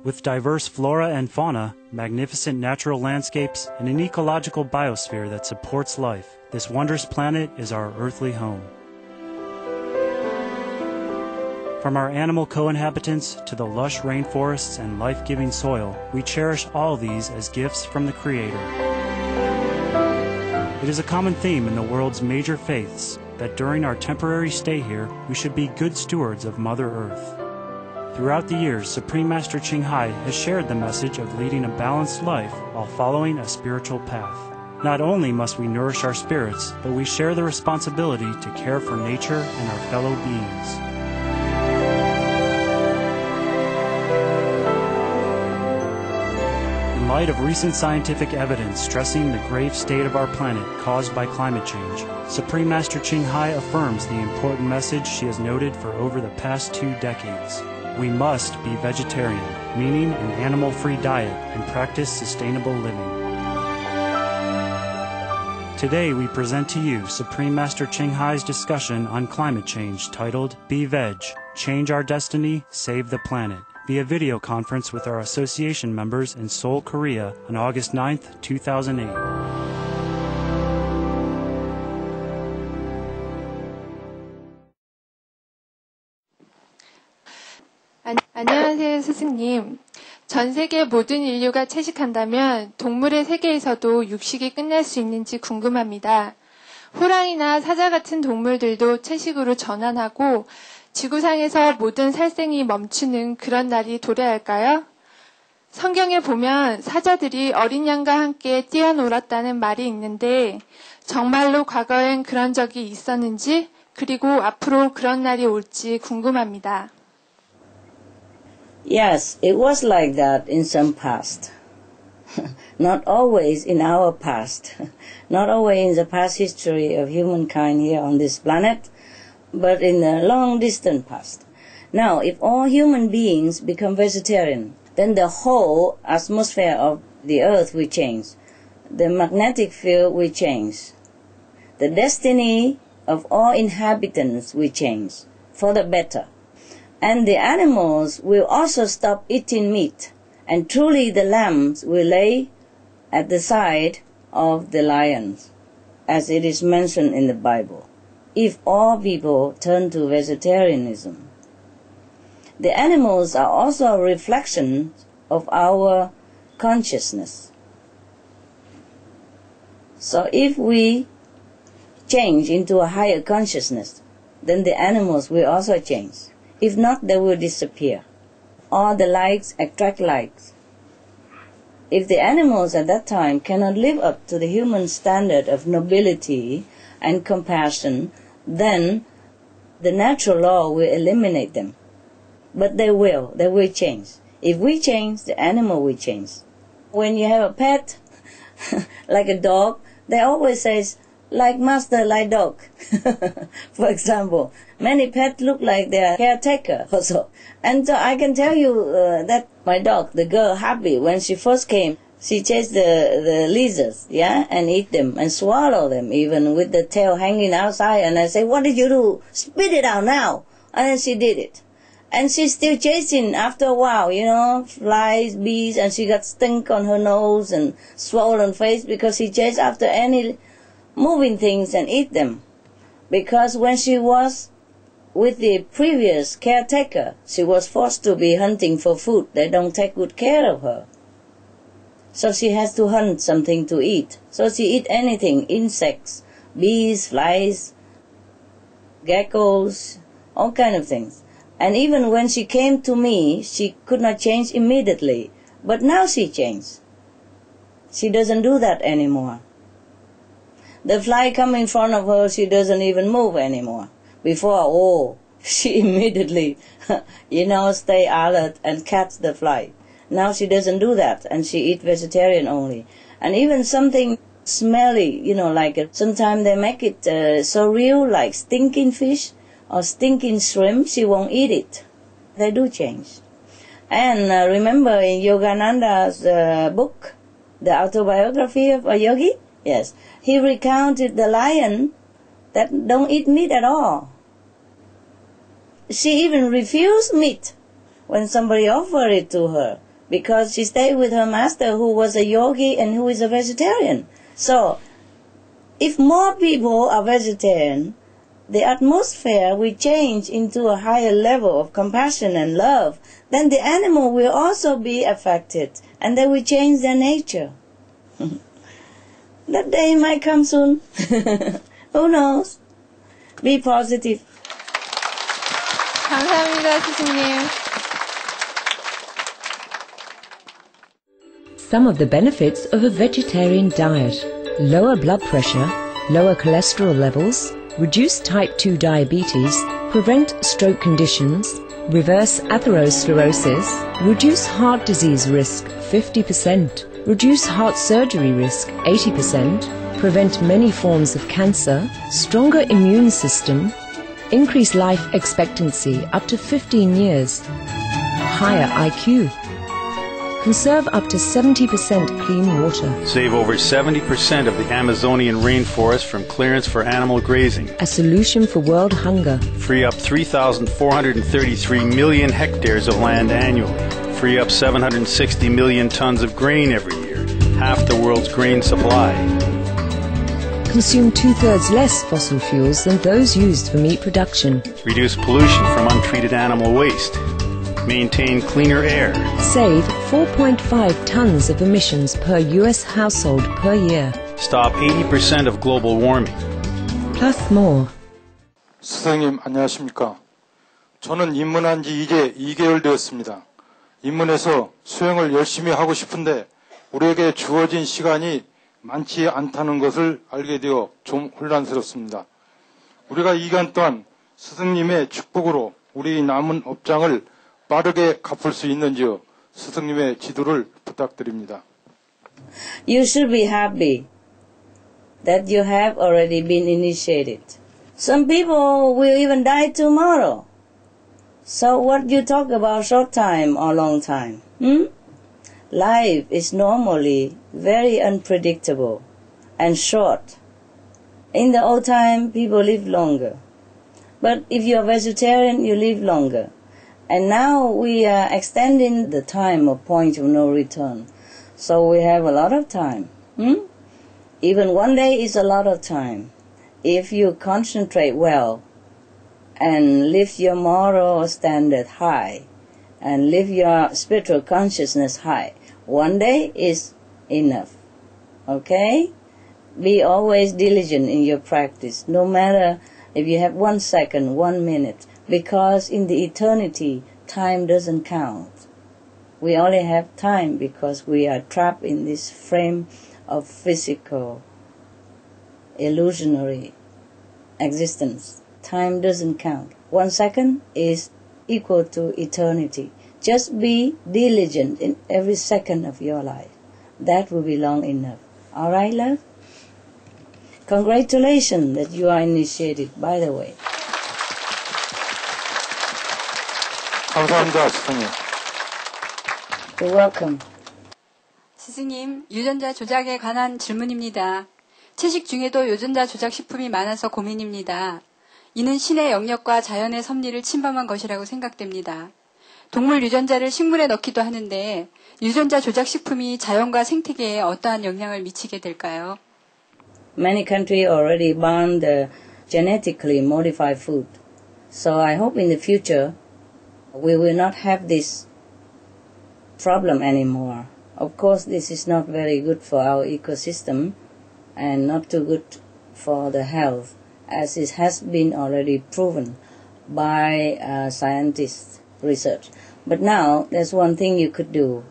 With diverse flora and fauna, magnificent natural landscapes, and an ecological biosphere that supports life, this wondrous planet is our earthly home. From our animal co-inhabitants to the lush rainforests and life-giving soil, we cherish all these as gifts from the Creator. It is a common theme in the world's major faiths that during our temporary stay here, we should be good stewards of Mother Earth. Throughout the years, Supreme Master Ching Hai has shared the message of leading a balanced life while following a spiritual path. Not only must we nourish our spirits, but we share the responsibility to care for nature and our fellow beings. In light of recent scientific evidence stressing the grave state of our planet caused by climate change, Supreme Master Ching Hai affirms the important message she has noted for over the past 2 decades. We must be vegetarian, meaning an animal-free diet, and practice sustainable living. Today we present to you Supreme Master Ching Hai's discussion on climate change titled Be Veg, Change Our Destiny, Save the Planet, via video conference with our association members in Seoul, Korea on August 9th, 2008. 안녕하세요, 스승님. 전 세계 모든 인류가 채식한다면 동물의 세계에서도 육식이 끝날 수 있는지 궁금합니다. 호랑이나 사자 같은 동물들도 채식으로 전환하고 지구상에서 모든 살생이 멈추는 그런 날이 도래할까요? 성경에 보면 사자들이 어린 양과 함께 뛰어놀았다는 말이 있는데 정말로 과거엔 그런 적이 있었는지 그리고 앞으로 그런 날이 올지 궁금합니다. Yes, it was like that in some past. Not always in our past. Not always in the past history of humankind here on this planet, but in the long distant past. Now, if all human beings become vegetarian, then the whole atmosphere of the earth will change. The magnetic field will change. The destiny of all inhabitants will change for the better. And the animals will also stop eating meat, and truly the lambs will lay at the side of the lions, as it is mentioned in the Bible, if all people turn to vegetarianism. The animals are also a reflection of our consciousness. So if we change into a higher consciousness, then the animals will also change. If not, they will disappear. All the likes attract likes. If the animals at that time cannot live up to the human standard of nobility and compassion, then the natural law will eliminate them. But they will change. If we change, the animal will change. When you have a pet, like a dog, they always say, like master, like dog. For example, many pets look like their caretaker also. And so I can tell you that my dog, the girl Happy, when she first came, she chased the lizards, and eat them and swallow them, even with the tail hanging outside. And I say, what did you do? Spit it out now. And she did it. And she's still chasing after a while, flies, bees, and she got stink on her nose and swollen face because she chased after any moving things and eat them. Because when she was with the previous caretaker, she was forced to be hunting for food. They don't take good care of her. So she has to hunt something to eat. So she eat anything, insects, bees, flies, geckos, all kind of things. And even when she came to me, she could not change immediately. But now she changed. She doesn't do that anymore. The fly come in front of her, she doesn't even move anymore. Before, she immediately, stay alert and catch the fly. Now she doesn't do that, and she eat vegetarian only. And even something smelly, sometimes they make it so real, like stinking fish or stinking shrimp, she won't eat it. They do change. And remember in Yogananda's book, The Autobiography of a Yogi? Yes. He recounted the lion that don't eat meat at all. She even refused meat when somebody offered it to her. because she stayed with her master who was a yogi and who is a vegetarian. So, if more people are vegetarian, the atmosphere will change into a higher level of compassion and love, then the animal will also be affected and they will change their nature. That day might come soon. Who knows? Be positive. 감사합니다, 스승님. Some of the benefits of a vegetarian diet: lower blood pressure, lower cholesterol levels, reduce type 2 diabetes, prevent stroke conditions, reverse atherosclerosis, reduce heart disease risk 50%, reduce heart surgery risk 80%, prevent many forms of cancer, stronger immune system, increase life expectancy up to 15 years, higher IQ, conserve up to 70% clean water, save over 70% of the Amazonian rainforest from clearance for animal grazing, a solution for world hunger, free up 3,433 million hectares of land annually, free up 760 million tons of grain every year, half the world's grain supply. Consume 2/3 less fossil fuels than those used for meat production. Reduce pollution from untreated animal waste. Maintain cleaner air. Save 4.5 tons of emissions per US household per year. Stop 80% of global warming. Plus more. 스승님 안녕하십니까? 저는 입문한 지 이제 2개월 되었습니다. 입문해서 수행을 열심히 하고 싶은데 우리에게 주어진 시간이 많지 않다는 것을 알게 되어 좀 혼란스럽습니다. 우리가 이 기간 동안 스승님의 축복으로 우리 남은 업장을 빠르게 갚을 수 있는지요? 스승님의 지도를 부탁드립니다. You should be happy that you have already been initiated. Some people will even die tomorrow. So what you talk about short time or long time? Life is normally very unpredictable and short. In the old time, people lived longer. But if you're vegetarian, you live longer. And now we are extending the time of point of no return. So we have a lot of time. Even one day is a lot of time. If you concentrate well and lift your moral standard high and lift your spiritual consciousness high, one day is enough. Okay? Be always diligent in your practice, no matter if you have 1 second, 1 minute, because in the eternity, time doesn't count. We only have time because we are trapped in this frame of physical, illusionary existence. Time doesn't count. 1 second is equal to eternity. Just be diligent in every second of your life. That will be long enough. All right, love? Congratulations that you are initiated, by the way. 감사합니다, 스승님. You're welcome. 스승님, 유전자 조작에 관한 질문입니다. 채식 중에도 유전자 조작 식품이 많아서 고민입니다. 이는 신의 영역과 자연의 섭리를 침범한 것이라고 생각됩니다. 동물 유전자를 식물에 넣기도 하는데 유전자 조작 식품이 자연과 생태계에 어떠한 영향을 미치게 될까요? Many countries already ban the genetically modified food. So I hope in the future we will not have this problem anymore. Of course, this is not very good for our ecosystem and not too good for the health, as it has been already proven by scientists' research. But now, there's one thing you could do.